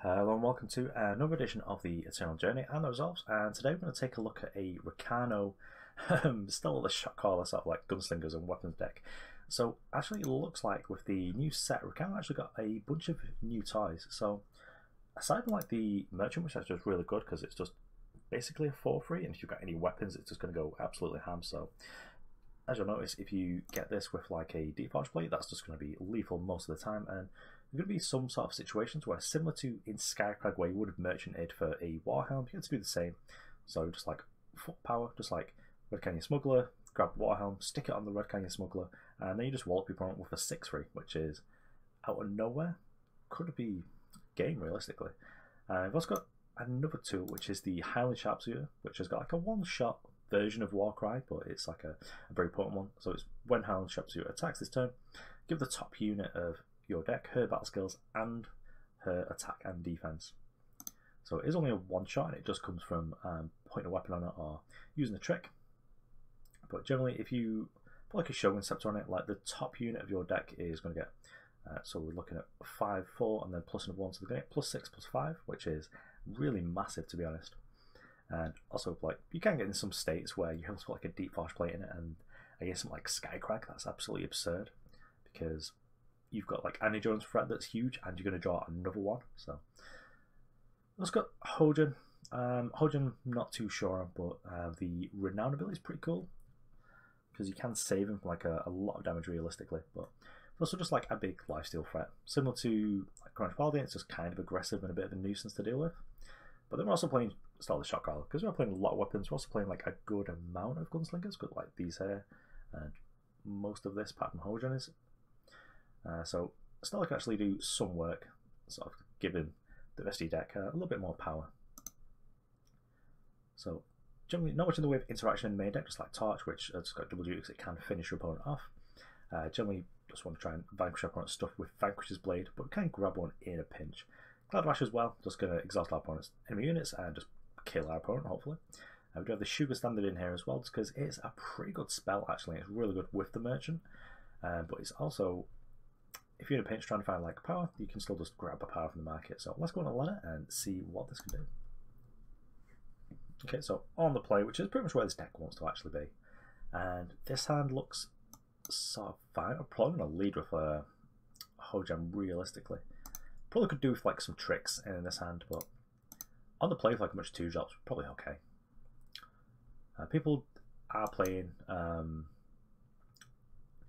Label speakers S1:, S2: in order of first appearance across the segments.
S1: Hello and welcome to another edition of the Eternal Journey and the Resolves, and today we're going to take a look at a Rakano Stella the Shotcaller sort of like gunslingers and weapons deck. So actually it looks like with the new set, Rakano actually got a bunch of new toys. So aside from like the merchant, which is just really good because it's just basically a 4-3, and if you've got any weapons it's just going to go absolutely ham. So as you'll notice, if you get this with like a deep forge plate, that's just going to be lethal most of the time, and there are going to be some sort of situations where, similar to in Skycrag where you would have merchanted for a Warhelm, you get to do the same. So just like foot power, just like Red Canyon Smuggler, grab Warhelm, stick it on the Red Canyon Smuggler, and then you just wallop your opponent with a 6-3, which is out of nowhere. Could be game realistically. I've also got another tool, which is the Highland Sharpshooter, which has got like a one-shot version of Warcry, but it's like a very potent one. So it's when Highland Sharpshooter attacks this turn, give the top unit of your deck her battle skills and her attack and defense. So it is only a one shot, and it just comes from putting a weapon on it or using a trick. But generally, if you put like a Shogun Scepter on it, like the top unit of your deck is going to get, so we're looking at 5/4 and then plus another 1, so they're going to get +6/+5, which is really massive, to be honest. And also, like, you can get in some states where you have to put like a deep forge plate in it, and I guess something like Skycrag, that's absolutely absurd because you've got like Annie Jones threat that's huge, and you're going to draw another one. So let's got Hojan. Hojan, not too sure on, but the renown ability is pretty cool because you can save him for like a lot of damage realistically. But also just like a big lifesteal threat, similar to like Granite. It's just kind of aggressive and a bit of a nuisance to deal with. But then we're also playing Stella the Shotcaller because we're playing a lot of weapons. We're also playing like a good amount of gunslingers, good like these here, and most of this apart from Hojan is. So Stella can actually do some work, sort of giving the rest of your deck a little bit more power. So generally not much in the way of interaction in the main deck, just like Torch, which has got double duty because it can finish your opponent off. Generally just want to try and vanquish our opponent's stuff with Vanquisher's Blade, but we can grab one in a pinch. Cloud Rash as well, just going to exhaust our opponent's enemy units and just kill our opponent, hopefully. We do have the Sugar Standard in here as well, just because it's a pretty good spell actually. It's really good with the merchant, but it's also, if you're in a pinch trying to find like power, you can still just grab a power from the market. So let's go on a ladder and see what this can do. Okay, so on the play, which is pretty much where this deck wants to actually be. And this hand looks sort of fine. I'm probably going to lead with a Hojan realistically. Probably could do with like some tricks in this hand, but on the play with like a bunch of 2-drops, probably okay. People are playing. Okay,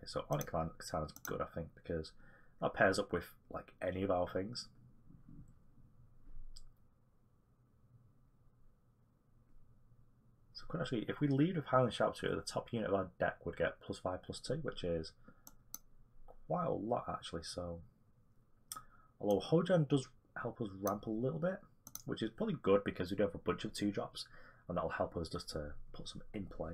S1: so Ornate Katana's good, I think, because that pairs up with like any of our things. So could actually, if we lead with Highland Sharpshooter, the top unit of our deck would get +5/+2, which is quite a lot actually. So although Hojan does help us ramp a little bit, which is probably good because we do have a bunch of 2-drops, and that'll help us just to put some in play.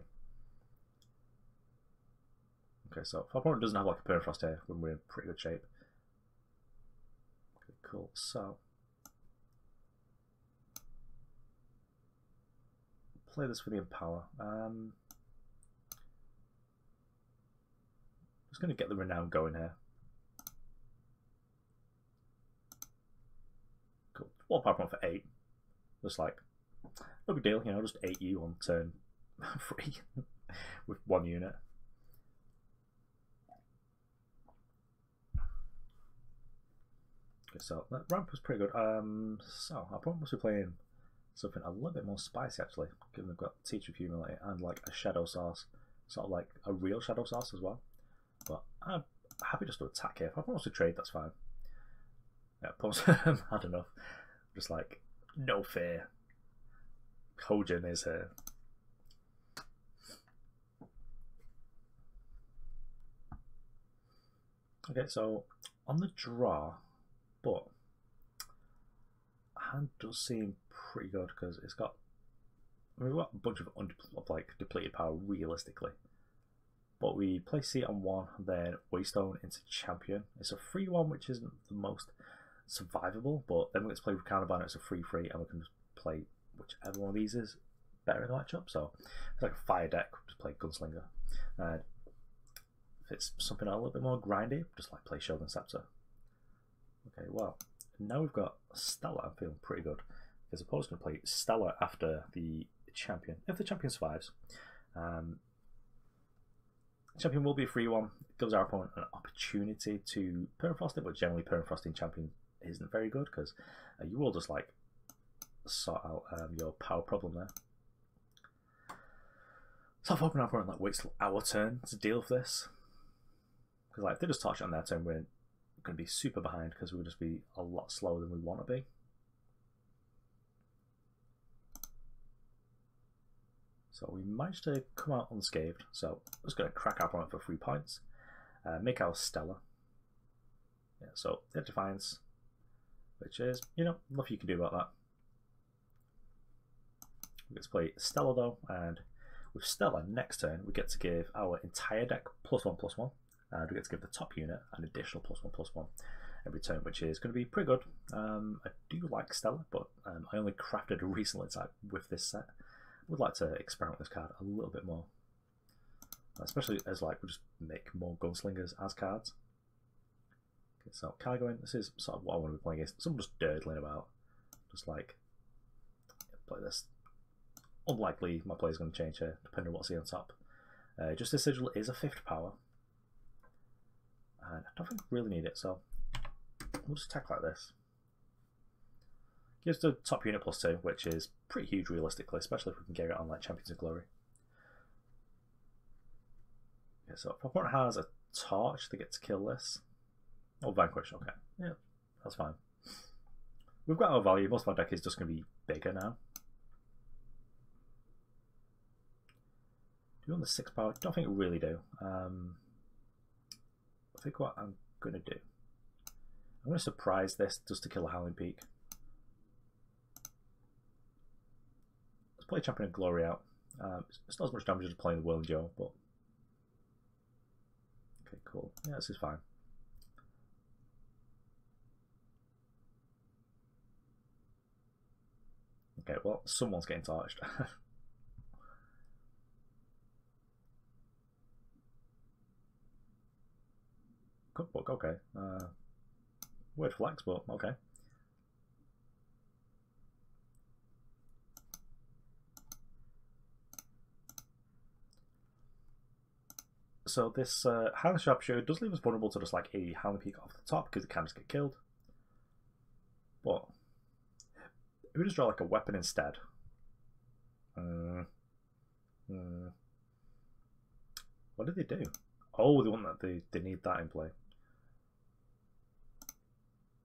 S1: Okay, so if our opponent doesn't have like a Permafrost here, then we're in pretty good shape. Okay, cool. So play this for the Empower. Just going to get the Renown going here. Cool. One power point for 8. Just like, no big deal, you know, just 8 you on turn 3 with 1 unit. Okay, so that ramp was pretty good. So our opponent must be playing something a little bit more spicy actually, given they've got Teacher of Humility and like a Shadow Source, sort of like a real Shadow Source as well. But I'm happy just to attack here. If I want to trade, that's fine. Yeah, I've had enough. Just like, no fear. Hojan is here. Okay, so on the draw, but hand does seem pretty good because it's got, I mean, we've got a bunch of like depleted power realistically. But we play Seat on 1, then Waystone into Champion. It's a free one, which isn't the most survivable, but then we get to play with Counterbanner, it's a 3/3, and we can just play whichever one of these is better in the matchup. So it's like a fire deck, just play Gunslinger. And if it's something a little bit more grindy, just like play Shogun Scepter. Okay, well, now we've got Stella. I'm feeling pretty good because the opponent's going to play Stella after the champion. If the champion survives, champion will be a free one. It gives our opponent an opportunity to permafrost it, but generally permafrosting champion isn't very good because you will just like sort out your power problem there. So I'm hoping our opponent like waits till our turn to deal with this, because like if they just touch it on their turn, we're going to be super behind because we'll just be a lot slower than we want to be. So we managed to come out unscathed. So I'm just going to crack our opponent for 3 points, make our Stella. Yeah, so it Defiance, which is, you know, nothing you can do about that. We get to play Stella though, and with Stella next turn we get to give our entire deck +1/+1, and we get to give the top unit an additional +1/+1 every turn, which is going to be pretty good. I do like Stella, but I only crafted a recently type with this set. I would like to experiment with this card a little bit more, especially as like we just make more Gunslingers as cards. Okay, so card going. This is sort of what I want to be playing against. Someone just durdling about, just like play this. Unlikely my play is going to change here, depending on what's on top. Just this Sigil is a 5th power, and I don't think we really need it, so we'll just attack like this. Gives the top unit +2, which is pretty huge realistically, especially if we can get it on like Champions of Glory. Okay, so if our opponent has a torch, they get to kill this. Oh, Vanquish, okay. Yeah, that's fine. We've got our value, most of our deck is just going to be bigger now. Do we want the 6 power? I don't think we really do. I think what I'm going to do, I'm going to surprise this just to kill a Howling Peak. Let's play Champion of Glory out. It's not as much damage as playing the Whirling Duo, but okay, cool. Yeah, this is fine. Okay, well, someone's getting torched. Cookbook, okay. Weird flex, but okay. So this Highland Sharpshooter does leave us vulnerable to just like a Howling Peak off the top because it can just get killed. But if we just draw like a weapon instead. What did they do? Oh, they want that. They need that in play.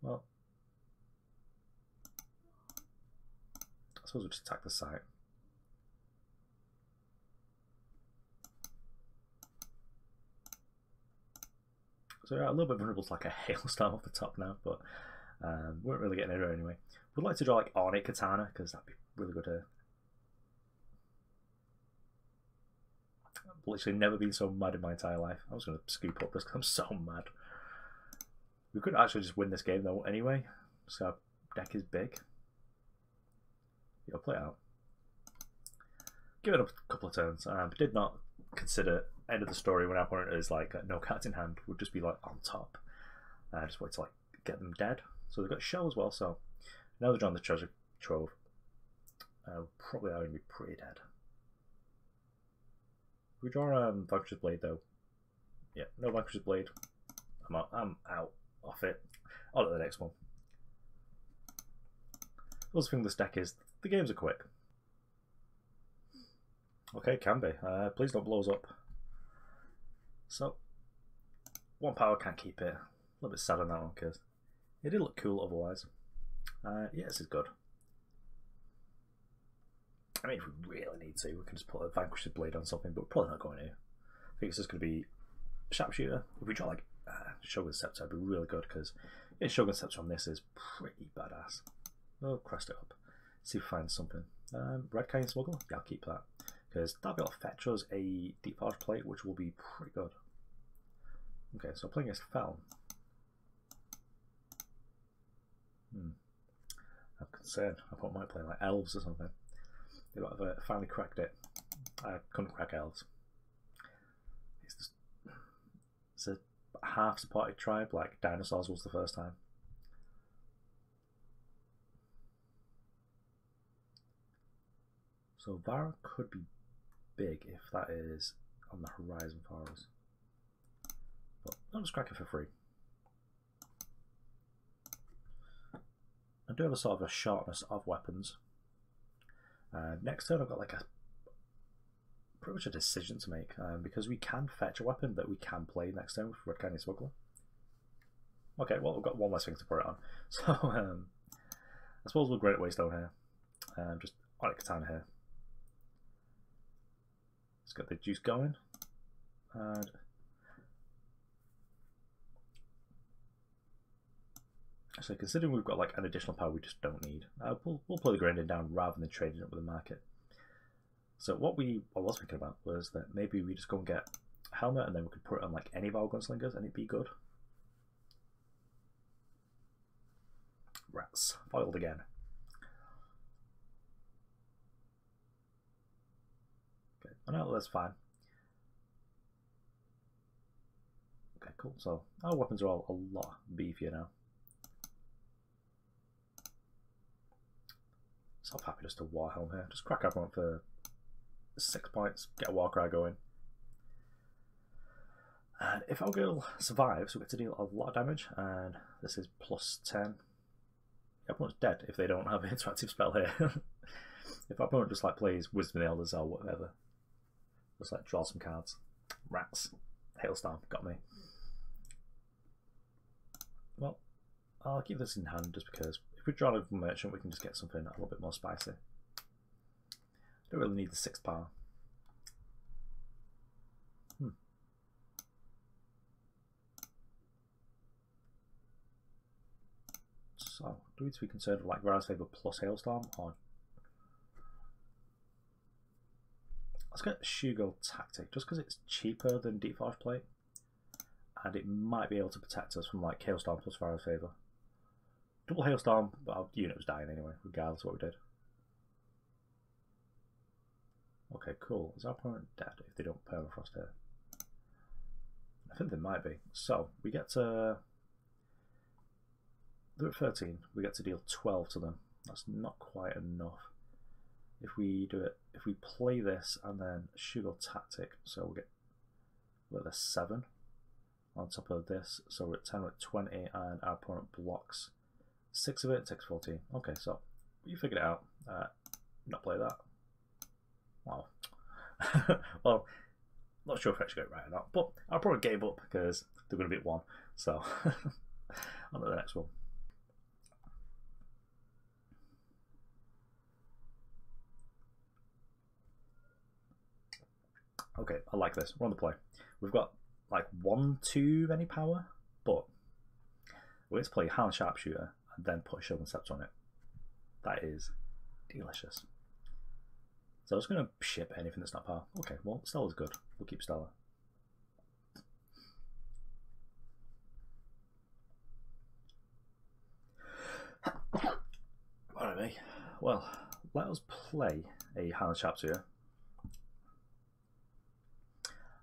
S1: Well, I suppose we'll just attack the site. So yeah, a little bit vulnerable to like a hailstorm off the top now, but we weren't really getting it anyway. We'd like to draw like Ornate Katana because that'd be really good to. I've literally never been so mad in my entire life. I was going to scoop up this because I'm so mad. We could actually just win this game though anyway, so our deck is big. Yeah, I'll play it out. Give it a couple of turns. Did not consider end of the story when our opponent is like no cards in hand, would just be like on top. Just wait to like get them dead. So they've got Shell as well, so now they're drawing the treasure trove. Probably are going to be pretty dead. We draw Vanquisher's Blade though. Yeah, no Vanquisher's Blade. I'm out off it. On to the next one. The other thing with this deck is the games are quick. Okay, can be. Please don't blow us up. So, 1 power can't keep it. A little bit sad on that one because it did look cool otherwise. Yeah, this is good. I mean, if we really need to, we can just put a Vanquisher's Blade on something, but we're probably not going to. I think it's just going to be Sharpshooter. If we draw like Shogun Scepter, it'd be really good because Shogun Scepter on this is pretty badass. We'll crest it up. See if we find something. Red Kind Smuggler? Yeah, I'll keep that because that'll be able to fetch us a Deep Forge Plate, which will be pretty good. Okay, so playing against Fel. I'm concerned. I thought I might play like Elves or something. They might have finally cracked it. I couldn't crack Elves. It's a half supported tribe, like Dinosaurs was the first time. So Vara could be big if that is on the horizon for us. But I'll just crack it for free. I do have a sort of a shortness of weapons. Next turn I've got like a pretty much a decision to make, because we can fetch a weapon that we can play next turn with Rakano Smuggler. Okay, well we've got one less thing to put it on. So I suppose we'll Granite Waystone here. Just Ornate Katana here. Let's get the juice going. And actually, considering we've got like an additional power we just don't need, we'll play the grinding down rather than trading it with the market. So what I was thinking about was that maybe we just go and get a helmet and then we could put it on like any of our gunslingers and it'd be good. Rats, foiled again. Okay, oh no, that's fine. Okay, cool. So our weapons are all a lot beefier now. So I'm happy just to Warhelm here. Just crack everyone for 6 points, get a Warcry going. And if our girl survives, we get to deal a lot of damage, and this is +10. Everyone's dead if they don't have an interactive spell here. If our opponent just like plays Wisdom of the Elders or whatever, just like draw some cards. Rats. Hailstorm, got me. Well, I'll keep this in hand just because if we draw a merchant, we can just get something a little bit more spicy. Don't really need the 6 power. So, do we need to be concerned with like Vara's Favour plus Hailstorm, or let's get Shogun Tactic just because it's cheaper than Deep Forge Plate, and it might be able to protect us from like Hailstorm plus Vara's Favour. Double Hailstorm, but our unit was dying anyway, regardless of what we did. Okay, cool. Is our opponent dead if they don't permafrost here? I think they might be. So, we get to... they're at 13. We get to deal 12 to them. That's not quite enough. If we do it... if we play this and then Shogun Tactic, so we're at 7 on top of this. So we're at 10, we're at 20, and our opponent blocks 6 of it, takes 14. Okay, so you figured it out. Not play that. Wow. Well, not sure if I actually got it right or not, but I'll probably gave up because they're going to be at 1. So, on to the next one. Okay, I like this. We're on the play. We've got like 1 too many power, but we're going to play Highland Sharpshooter and then put a Shogun Scepter on it. That is delicious. So I was going to ship anything that's not power. Okay, well, Stella's good. We'll keep Stella. Alright, well, let us play a Highland Sharpshooter.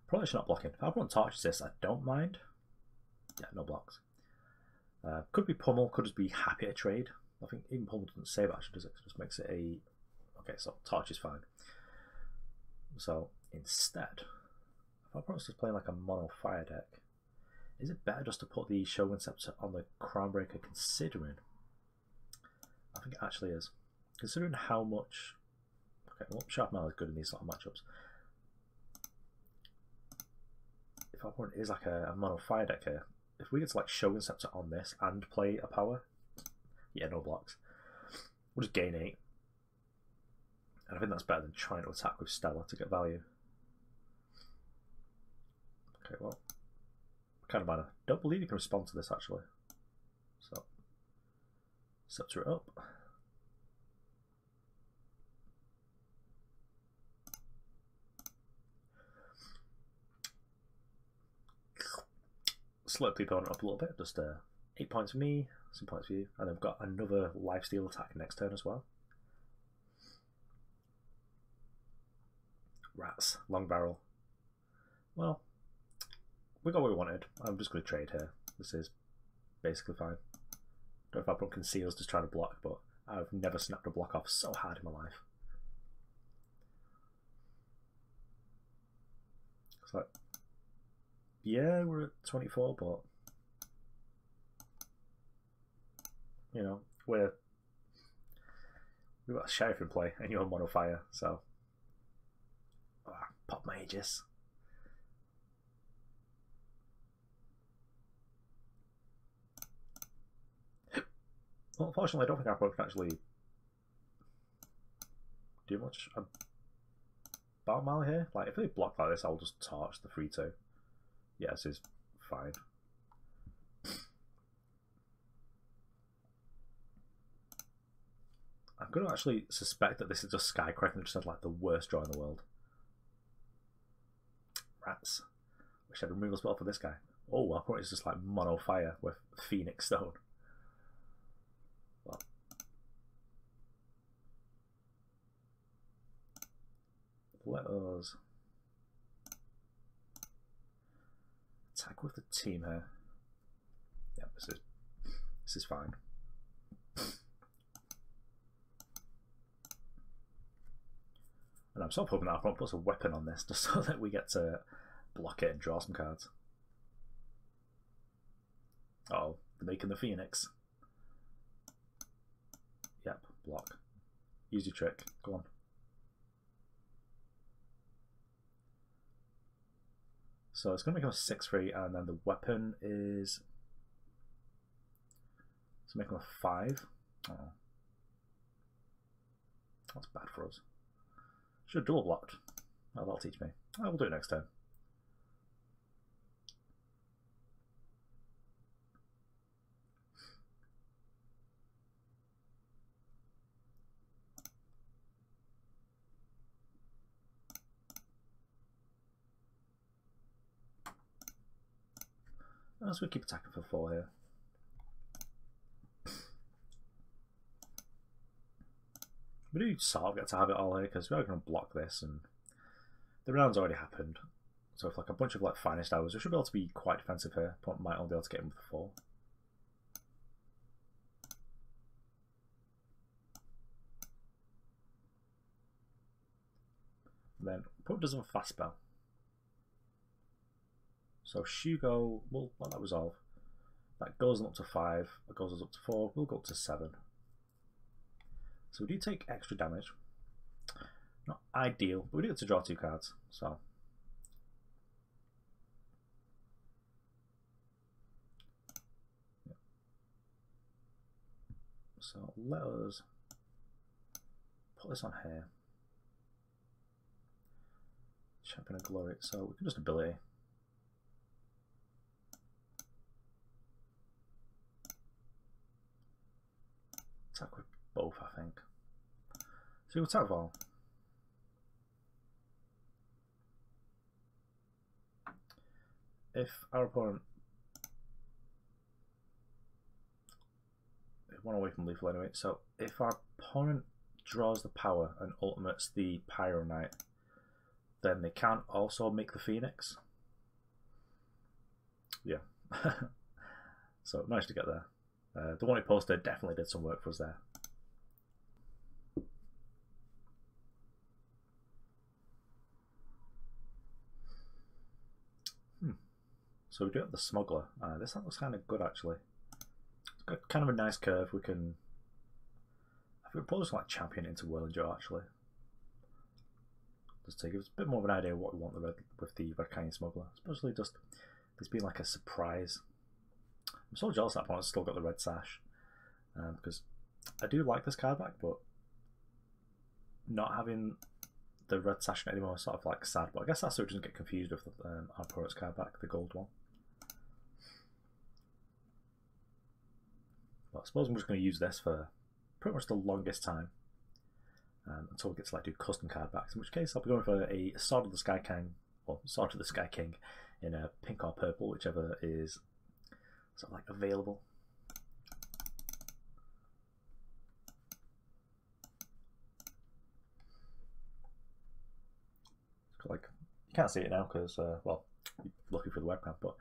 S1: Probably should not block it. If everyone torches this, I don't mind. Yeah, no blocks. Could be Pummel, could just be happy to trade. I think even Pummel doesn't save actually, does it? It just makes it a... okay, so torch is fine. So instead, if our opponent's just playing like a mono fire deck, is it better just to put the Shogun Scepter on the Crownbreaker considering? I think it actually is. Considering how much... okay, well, Sharp Mail is good in these sort of matchups. If our opponent is like a mono fire deck here, if we get to like Shogun Scepter on this and play a power, yeah, no blocks. We'll just gain 8. And I think that's better than trying to attack with Stella to get value. Okay, well, kind of minor. Don't believe you can respond to this actually. So, Scepter it up. Slow the opponent up a little bit, just 8 points for me, some points for you, and I've got another lifesteal attack next turn as well. Rats, long barrel. Well, we got what we wanted. I'm just going to trade here. This is basically fine. Don't know if everyone can see us just trying to block, but I've never snapped a block off so hard in my life. It's like, yeah, we're at 24, but you know, we've got a sheriff in play, and you're on mono fire, so pop mages. Well, unfortunately, I don't think our opponent can actually do much about Marley here. Like, if they block like this, I'll just torch the 3-2. Yeah, this is fine. I'm going to actually suspect that this is just Skycrack and just had like the worst draw in the world. Rats. Wish I had a removal spell for this guy. Oh, our opponent is just like mono fire with Phoenix Stone. Well, let us attack with the team here. Yeah, this is fine. And I'm sort of hoping that our opponent puts a weapon on this just so that we get to block it and draw some cards. Uh-oh, they're making the Phoenix. Yep, block. Use your trick. Go on. So it's going to become a 6-3, and then the weapon is... Let's make them a 5. Oh. That's bad for us. Should have dual blocked. Oh, that'll teach me. Oh, we'll do it next time. So we keep attacking for 4 here. We do sort of get to have it all here because we are going to block this, and the round's already happened. So if like a bunch of like finest hours, we should be able to be quite defensive here. But might only be able to get him with 4. And then Pope does have a fast spell. So Shugo, we'll let that resolve. That goes up to 5, that goes us up to 4, we'll go up to 7. So we do take extra damage. Not ideal, but we do get to draw 2 cards, so. Yeah. So let us put this on here. Champion of Glory, so we can just ability. Attack with both, I think. So we'll attack with all. If our opponent... One away from lethal anyway, so if our opponent draws the power and ultimates the Pyro Knight, then they can't also make the Phoenix. Yeah. So managed to get there. The one he posted definitely did some work for us there. So we do have the Smuggler. This looks kind of good actually. It's got kind of a nice curve. We can... I think we'll probably just like champion into Whirling Duo actually. Just to give us a bit more of an idea of what we want with the Rakano Smuggler. Especially just this being like a surprise. I'm so jealous that opponent's still got the red sash. Because I do like this card back, but not having the red sash anymore is sort of like sad. But I guess that's so it doesn't get confused with our opponent's card back, the gold one. But I suppose I'm just going to use this for pretty much the longest time. Until we get to like do custom card backs, in which case I'll be going for a Sword of the Sky King, or Sword of the Sky King in a pink or purple, whichever is sort of like available. Like, you can't see it now because, well, you're looking through the webcam, but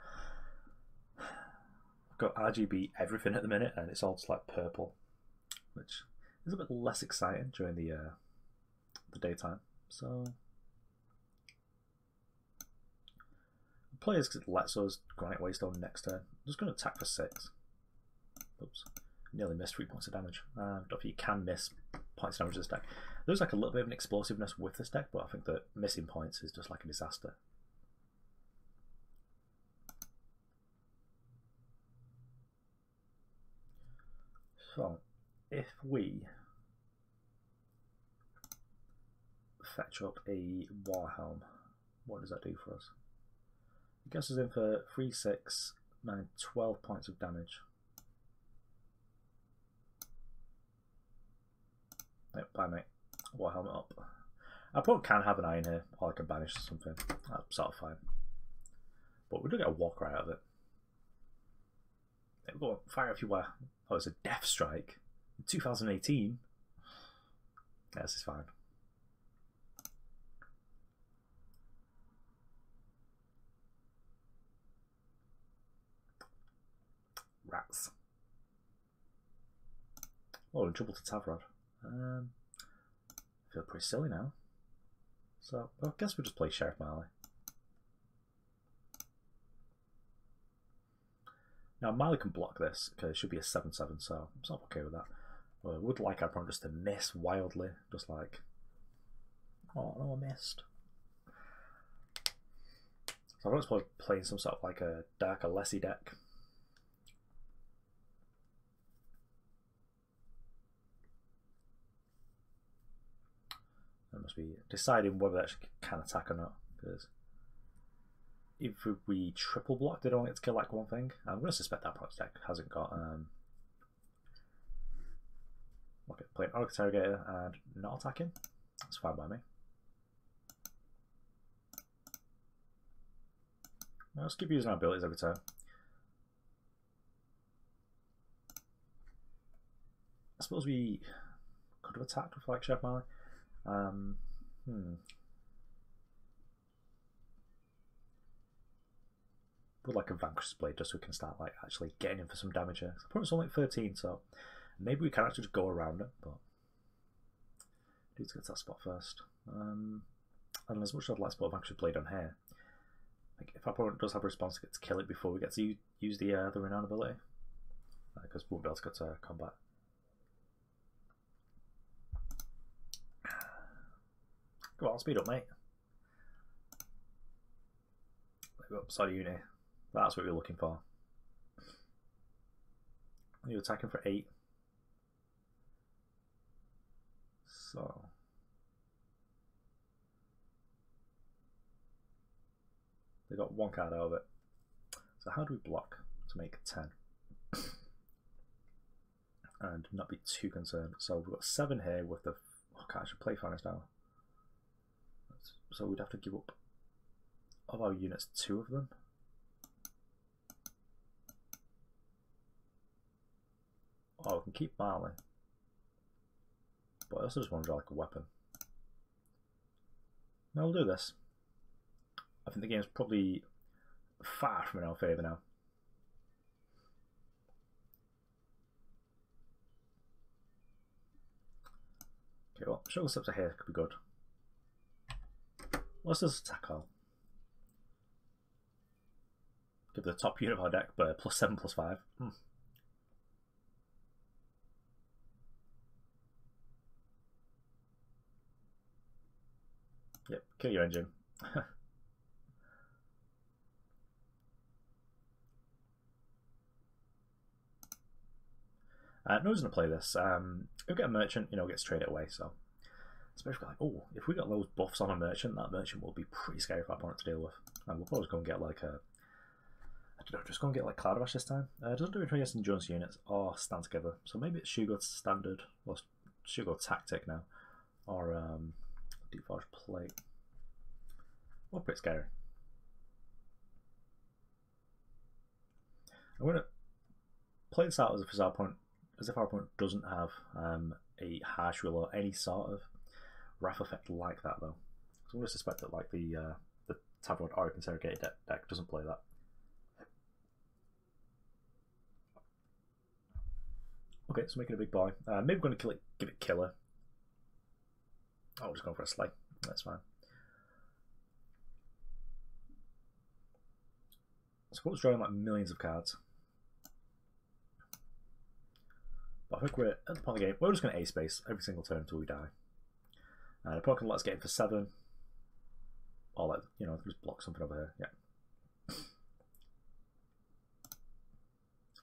S1: I've got RGB everything at the minute and it's all just like purple, which is a bit less exciting during the daytime. So Players lets us Granite Waystone next turn. I'm just going to attack for 6. Oops. Nearly missed 3 points of damage. I don't think you can miss points of damage with this deck. There's like a little bit of an explosiveness with this deck, but I think that missing points is just like a disaster. So, if we fetch up a Warhelm, what does that do for us? It gets us in for 3, 6, 9, 12 points of damage. Yep, bye mate. Warhelm up. I probably can have an iron here, or I can banish something. That's sort of fine. But we do get a Warcry out of it. Go on, fire if you were. Oh, it's a Death Strike. In 2018. Yeah, this is fine. Rats. Oh, in trouble to Tavrod. I feel pretty silly now. So, well, I guess we'll just play Sheriff Marley. Now, Marley can block this, because it should be a 7/7, so I'm not okay with that. Well, I would like our opponent just to miss wildly, just like, oh no, I missed. So I'm going to play some sort of like a darker, lessy deck. I must be deciding whether they actually can attack or not, because if we triple block, they don't get to kill like one thing. I'm going to suspect that opponent's deck hasn't got okay, playing Orc Interrogator and not attacking. That's fine by me. Now let's keep using our abilities every turn. I suppose we could have attacked with like Sheriff Marley. Would like a Vanquisher's Blade just so we can start like actually getting in for some damage here. The opponent's only at 13, so maybe we can actually just go around it, but I need to get to that spot first. And as much as I'd like to put a Vanquisher's Blade on here, like if our opponent does have a response, to get to kill it before we get to use the renown ability, because we won't be able to get to combat. Come on, speed up, mate. There we go, side of uni. That's what we're looking for. You're attacking for 8. So they got 1 card out of it. So how do we block to make 10? And not be too concerned. So we've got 7 here with the I should play Finest now. So we'd have to give up of our units 2 of them. Oh, we can keep Marley. But I also just want to draw like a weapon. Now we'll do this. I think the game's probably far from in our favour now. Okay, well, Shogun Scepter here could be good. Let's just attack all. Give the top unit of our deck, but +7/+5. Yep, kill your engine. No one's going to play this. We'll get a merchant, gets traded away, so. Especially like, oh, if we got those buffs on a merchant, that merchant will be pretty scary for our opponent to deal with. And we'll probably go and get like a, I don't know, just go and get like Cloud of Ash this time. Doesn't do anything against endurance units or stand together. So maybe it's Shugo standard, or Shugo tactic now, or Deep Forge Plate. Well, pretty scary. I'm going to play this out as if our opponent doesn't have a harsh rule or any sort of wrath effect like that though. So I'm going to suspect that like the Tavrod Orc Interrogator deck doesn't play that. Okay, so making a big boy. Maybe we're going to give it killer. Oh, we're just going for a slay. That's fine. suppose drawing like millions of cards. But I think we're at the point of the game, we're just going to ace space every single turn until we die. And the opponent can let us get in for 7. Or like, you know, just block something over here. Yeah.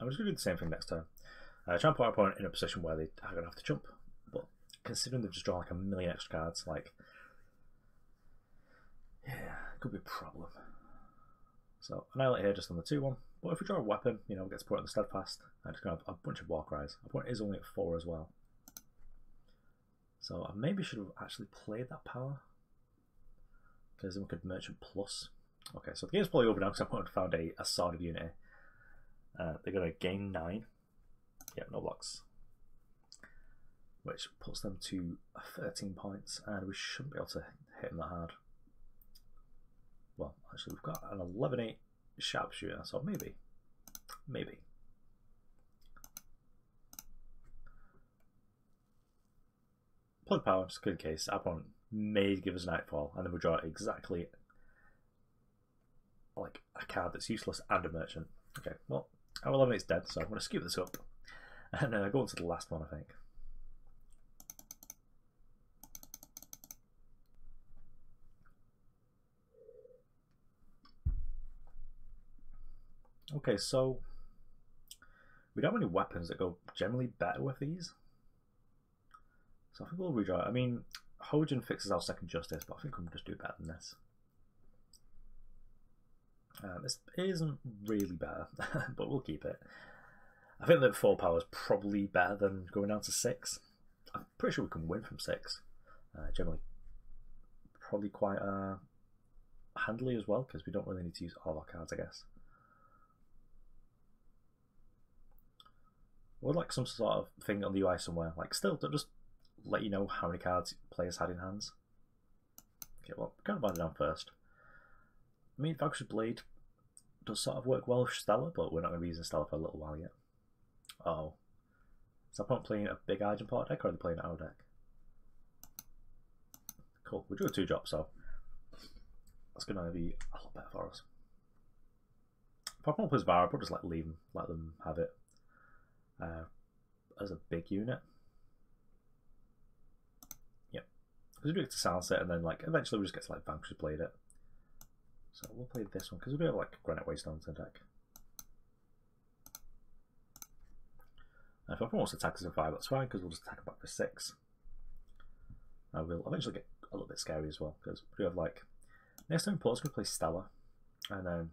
S1: I'm just going to do the same thing next turn. Try and put our opponent in a position where they are going to have to jump. But considering they've just drawn like a million extra cards, like, yeah, it could be a problem. So Annihilate here just on the 2-1. But if we draw a weapon, you know, we get to put it on the Steadfast. I'm just going to have a bunch of Warcries. Our opponent is only at 4 as well. So I maybe should have actually played that power. Because then we could Merchant Plus. Okay, so the game's probably over now because I've found a Sword of Unity. They're going to gain 9. Yeah, no blocks. Which puts them to 13 points, and we shouldn't be able to hit them that hard. Well, actually, we've got an 11-8 Sharpshooter, so maybe. Play the power, just in case. Our opponent may give us Nightfall, and then we draw exactly like a card that's useless and a merchant. Okay, well, our 11-8's dead, so I'm going to scoop this up and go on to the last one, I think. Okay, so we don't have any weapons that go generally better with these. So I think we'll redraw it. I mean, Hojan fixes our second justice, but I think we can just do better than this. This isn't really better, but we'll keep it. I think that 4 power is probably better than going down to 6. I'm pretty sure we can win from 6. Generally, probably quite handily as well, because we don't really need to use all of our cards, I guess. I would like some sort of thing on the UI somewhere, like still to just let you know how many cards players had in hands. Okay, well, we're going to bind it down first. I mean, Vanquisher Blade does sort of work well with Stella, but we're not going to be using Stella for a little while yet. Oh. Is our opponent playing a big Argent Port deck, or are they playing our deck? Cool, we drew a 2-drop, so that's going to be a lot better for us. If our opponent plays Vara, we'll just let them have it. As a big unit. Yep. Because we do get to silence it, and then like eventually we just get to like Vanquisher Blade it. So we'll play this one because we do have like Granite Waystone in the deck. And if our opponent wants to attack us in 5, that's fine because we'll just attack it back for 6. We'll eventually get a little bit scary as well because we have like next turn Port's going to play Stella, and then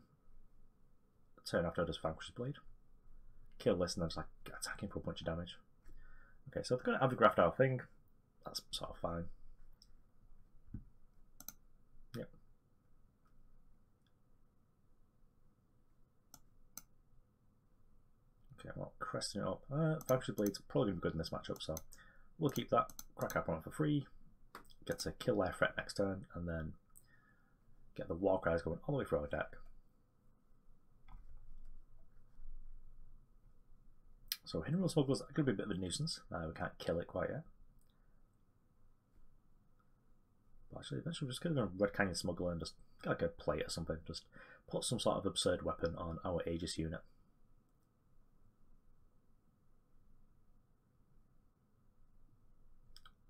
S1: turn after does Vanquisher Blade. Kill this and then just like attacking for a bunch of damage. Okay, so if they're going to have the graft our thing, that's sort of fine. Yep. Okay, well, cresting it up. Vanquisher Blade's probably going to be good in this matchup, so we'll keep that. Crack our opponent for free. Get to kill their threat next turn, and then get the Warcries going all the way through our deck. So Hidden Smugglers are going to be a bit of a nuisance. We can't kill it quite yet. But actually, eventually we're just going to go Red Canyon Smuggler and just get like a plate or something. Just put some sort of absurd weapon on our Aegis unit.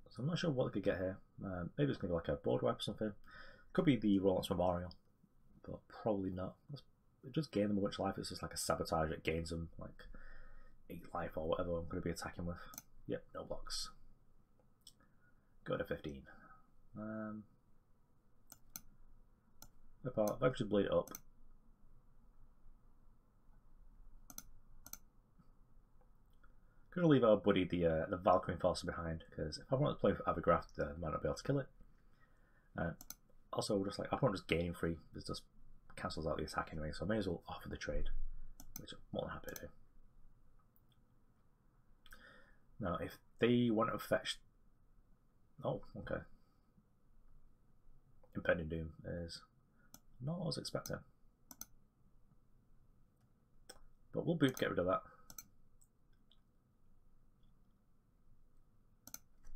S1: So I'm not sure what we could get here. Maybe it's going to be like a board wipe or something. Could be the Roland's Memorial, but probably not. It just gain them a bunch of life. It's just like a sabotage. It gains them like 8 life or whatever I'm going to be attacking with. Yep, no blocks. Go to 15. Apart, Vanquisher Blade it up. Going to leave our buddy the Valkyrie Enforcer behind, because if I want to play for Avigraft, I might not be able to kill it. Also, just like I want just gaining free, this just cancels out the attack anyway, so I may as well offer the trade, which I'm more than happy to do. Now, if they want to fetch... Oh, okay. Impending Doom is not what I was expecting. But we'll get rid of that.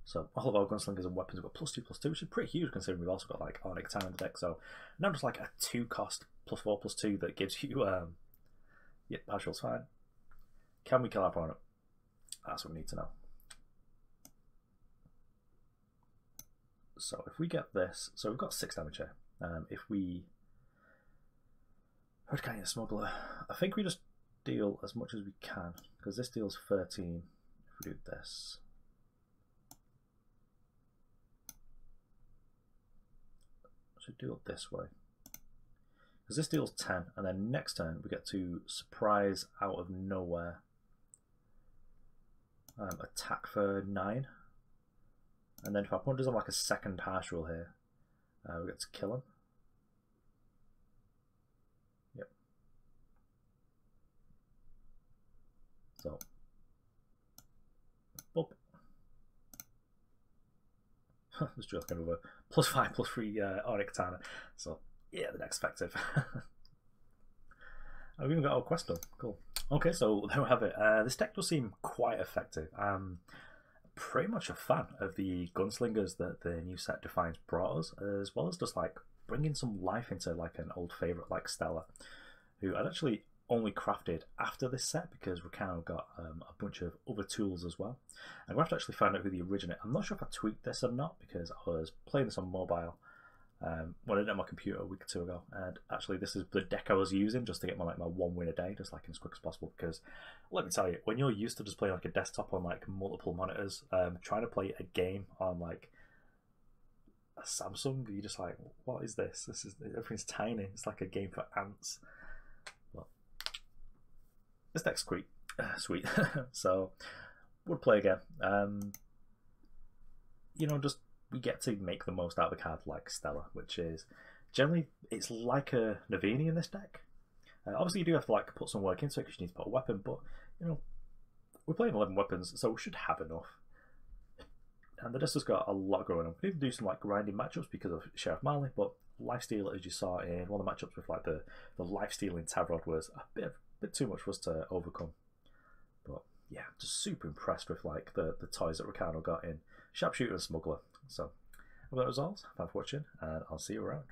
S1: So all of our Gunslingers and weapons have got +2/+2, which is pretty huge considering we've also got like Ornate Katana in the deck. So now just like a 2-cost +4/+2 that gives you Yep, partial's fine. Can we kill our opponent? That's what we need to know. So if we get this, so we've got 6 damage here. If we Hurricane a Smuggler, I think we just deal as much as we can, because this deals 13 if we do this. Should do it this way, because this deals 10, and then next turn we get to surprise out of nowhere, attack for 9, and then if our opponent does have like a second harsh roll here, we get to kill him. Yep. So, boop. This drill kind of a +5/+3 Ornate Katana. So yeah, the next effective. I've even got our quest done. Cool. Okay, so there we have it. This deck does seem quite effective. Pretty much a fan of the Gunslingers that the new set Defiance brought us, as well as just like bringing some life into like an old favourite like Stella, who I'd actually only crafted after this set because Rakano got a bunch of other tools as well. I'm going to have to actually find out who the originator. I'm not sure if I tweaked this or not because I was playing this on mobile when I did it on my computer a week or 2 ago, and actually this is the deck I was using just to get my 1 win a day, just like as quick as possible. Because let me tell you, when you're used to just playing like a desktop on like multiple monitors, trying to play a game on like a Samsung, you're just like, what is this? Everything's tiny. It's like a game for ants. Well, this deck's sweet. So we'll play again. You know, just we get to make the most out of a card like Stella, which is generally, it's like a Navini in this deck. Obviously you do have to like put some work into it because you need to put a weapon, but you know, we're playing 11 weapons, so we should have enough. And the deck has got a lot going on. We need to do some like grinding matchups because of Sheriff Marley, but lifesteal, as you saw in one of the matchups with like the lifesteal in Tavrod, was a bit too much for us to overcome. But yeah, just super impressed with like the toys that Rakano got in Sharpshooter and Smuggler. So, well, that was all. Thanks for watching, and I'll see you around.